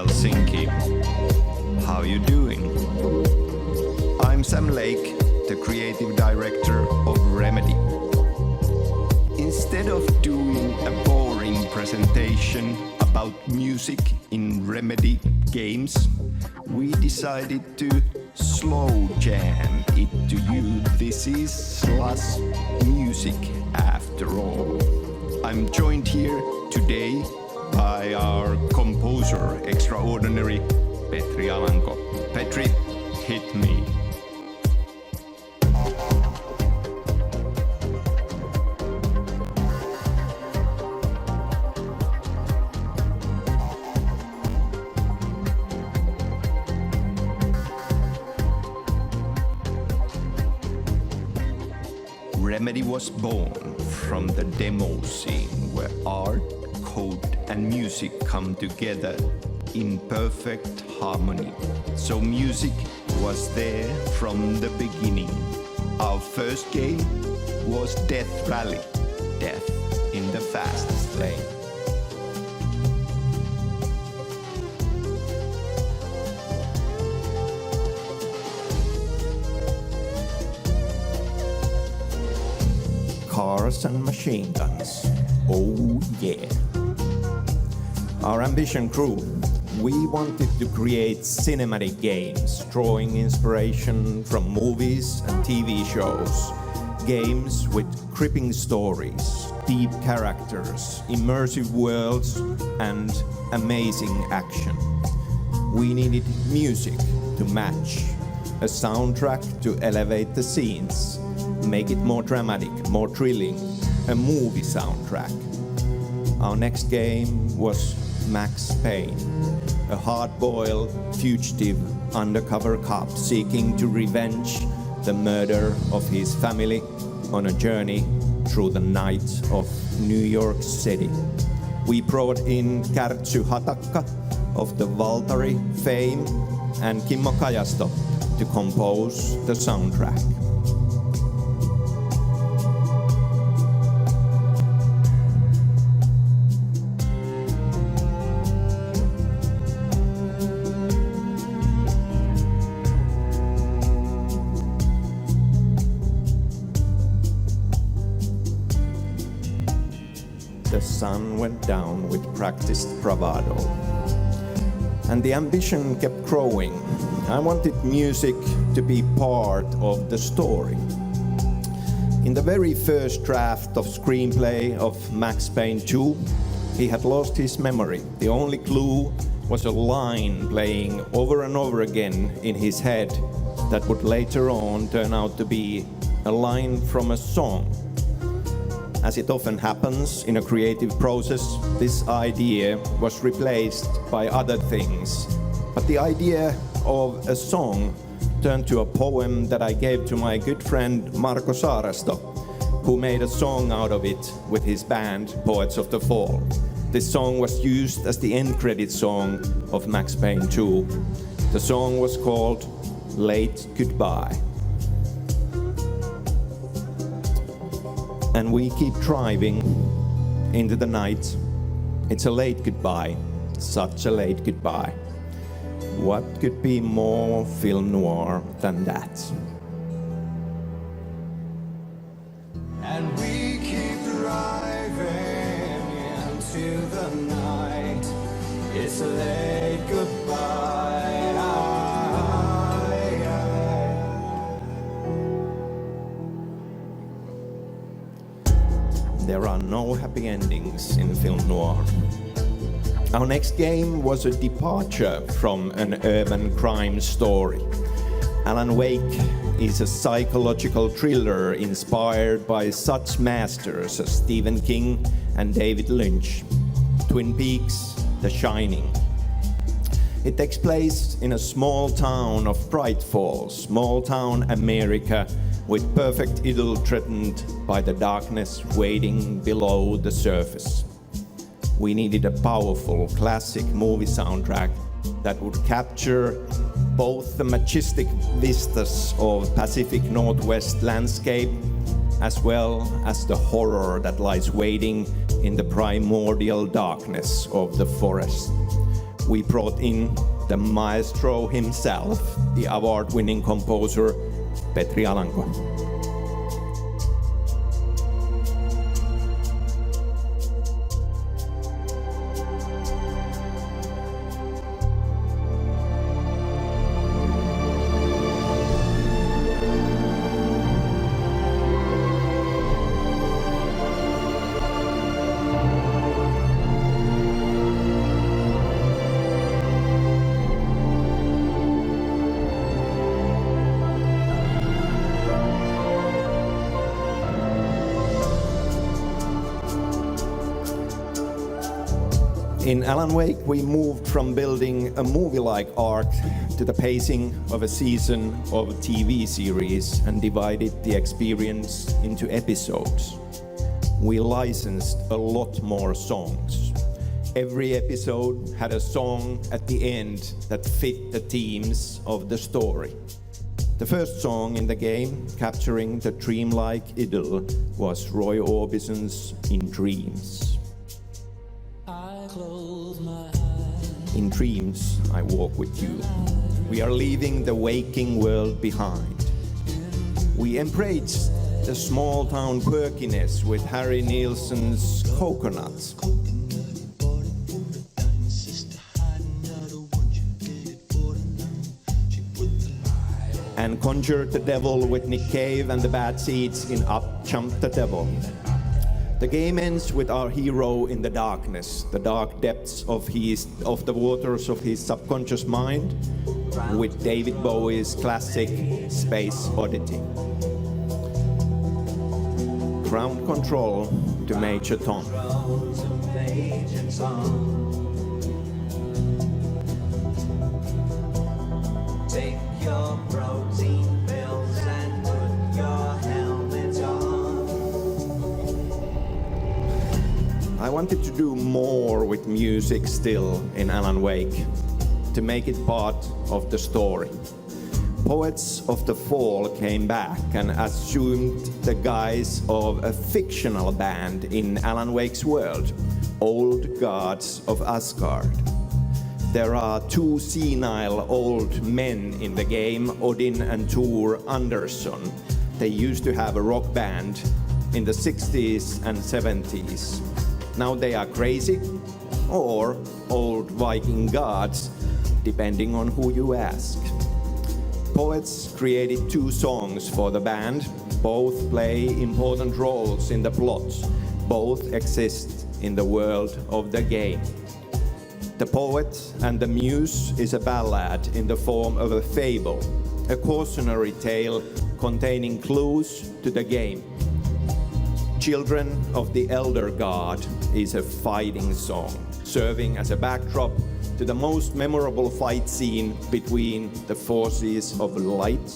Helsinki. How you doing? I'm Sam Lake, the creative director of Remedy. Instead of doing a boring presentation about music in Remedy games, we decided to slow jam it to you. This is Slush music after all. I'm joined here today by our composer extraordinary, Petri Alanko. Petri, hit me. Remedy was born from the demo scene where art, code and music come together in perfect harmony. So music was there from the beginning. Our first game was Death Rally, Death in the fastest lane. Cars and machine guns, oh yeah. Our ambition grew. We wanted to create cinematic games, drawing inspiration from movies and TV shows. Games with gripping stories, deep characters, immersive worlds, and amazing action. We needed music to match, a soundtrack to elevate the scenes, make it more dramatic, more thrilling, a movie soundtrack. Our next game was Max Payne, a hard-boiled, fugitive undercover cop seeking to revenge the murder of his family on a journey through the night of New York City. We brought in Kertsu Hatakka of the Valtari fame and Kimmo Kajasto to compose the soundtrack. The sun went down with practiced bravado, and the ambition kept growing. I wanted music to be part of the story. In the very first draft of screenplay of Max Payne 2, he had lost his memory. The only clue was a line playing over and over again in his head that would later on turn out to be a line from a song. As it often happens in a creative process, this idea was replaced by other things. But the idea of a song turned to a poem that I gave to my good friend Marko Saarasto, who made a song out of it with his band, Poets of the Fall. This song was used as the end credit song of Max Payne 2. The song was called Late Goodbye. And we keep driving into the night. It's a late goodbye, such a late goodbye. What could be more film noir than that? And we keep driving into the night. It's a late goodbye. There are no happy endings in film noir. Our next game was a departure from an urban crime story. Alan Wake is a psychological thriller inspired by such masters as Stephen King and David Lynch. Twin Peaks, The Shining. It takes place in a small town of Bright Falls, small town America, with perfect idyll threatened by the darkness waiting below the surface. We needed a powerful classic movie soundtrack that would capture both the majestic vistas of Pacific Northwest landscape as well as the horror that lies waiting in the primordial darkness of the forest. we brought in the maestro himself, the award-winning composer Petri Alanko. In Alan Wake, we moved from building a movie-like arc to the pacing of a season of a TV series and divided the experience into episodes. We licensed a lot more songs. Every episode had a song at the end that fit the themes of the story. The first song in the game, capturing the dreamlike idyll, was Roy Orbison's In Dreams. In dreams, I walk with you. We are leaving the waking world behind. We embrace the small town quirkiness with Harry Nilsson's Coconuts. And conjured the devil with Nick Cave and the bad seeds in Up Jumped the Devil. The game ends with our hero in the darkness, the dark depths of the waters of his subconscious mind, with David Bowie's classic Space Oddity. Ground control to Major Tom. Take your protein pills and put your helmet on. I wanted to do more with music still in Alan Wake, to make it part of the story. Poets of the Fall came back and assumed the guise of a fictional band in Alan Wake's world, Old Gods of Asgard. There are two senile old men in the game, Odin and Thor Anderson. They used to have a rock band in the 60s and 70s. Now they are crazy, or old Viking gods, depending on who you ask. Poets created two songs for the band. Both play important roles in the plot. Both exist in the world of the game. The Poet and the Muse is a ballad in the form of a fable, a cautionary tale containing clues to the game. Children of the Elder God is a fighting song, serving as a backdrop to the most memorable fight scene between the forces of light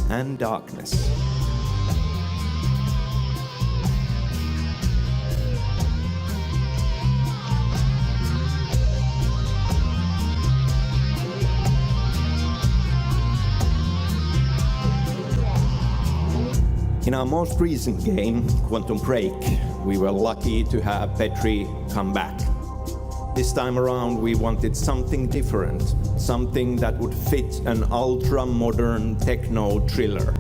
and darkness. In our most recent game, Quantum Break, we were lucky to have Petri come back. This time around, we wanted something different, something that would fit an ultra-modern techno thriller.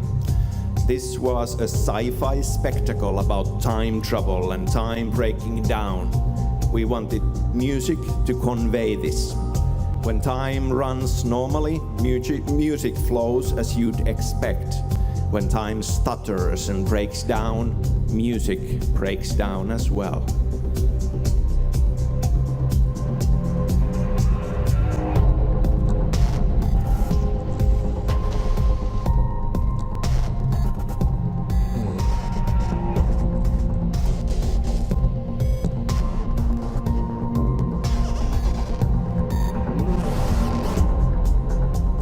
This was a sci-fi spectacle about time travel and time breaking down. We wanted music to convey this. When time runs normally, music flows as you'd expect. When time stutters and breaks down, music breaks down as well.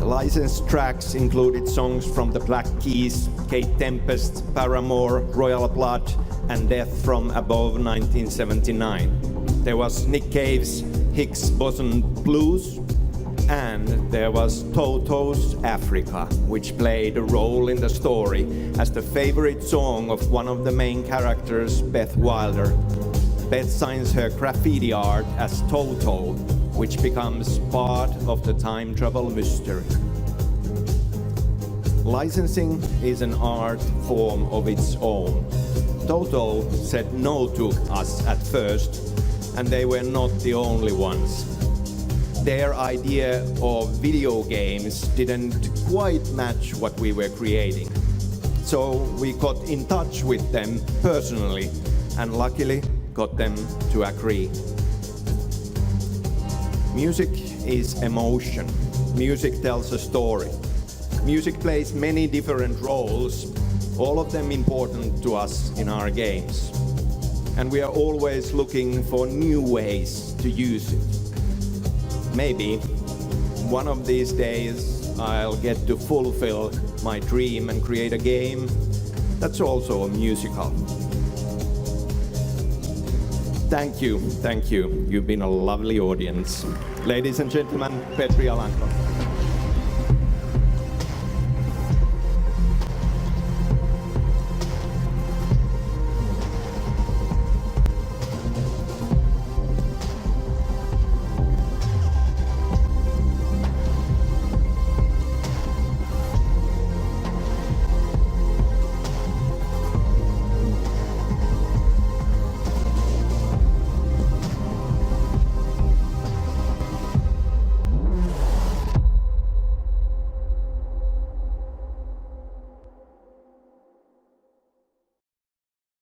Licensed tracks included songs from the Black Keys, Kate Tempest, Paramore, Royal Blood, and Death from Above 1979. There was Nick Cave's Higgs Boson Blues, and there was Toto's Africa, which played a role in the story as the favorite song of one of the main characters, Beth Wilder. Beth signs her graffiti art as Toto, which becomes part of the time travel mystery. Licensing is an art form of its own. Toto said no to us at first, and they were not the only ones. Their idea of video games didn't quite match what we were creating. So we got in touch with them personally and luckily got them to agree. Music is emotion. Music tells a story. Music plays many different roles, all of them important to us in our games. And we are always looking for new ways to use it. Maybe one of these days I'll get to fulfill my dream and create a game that's also a musical. Thank you. You've been a lovely audience. Ladies and gentlemen, Petri Alanko.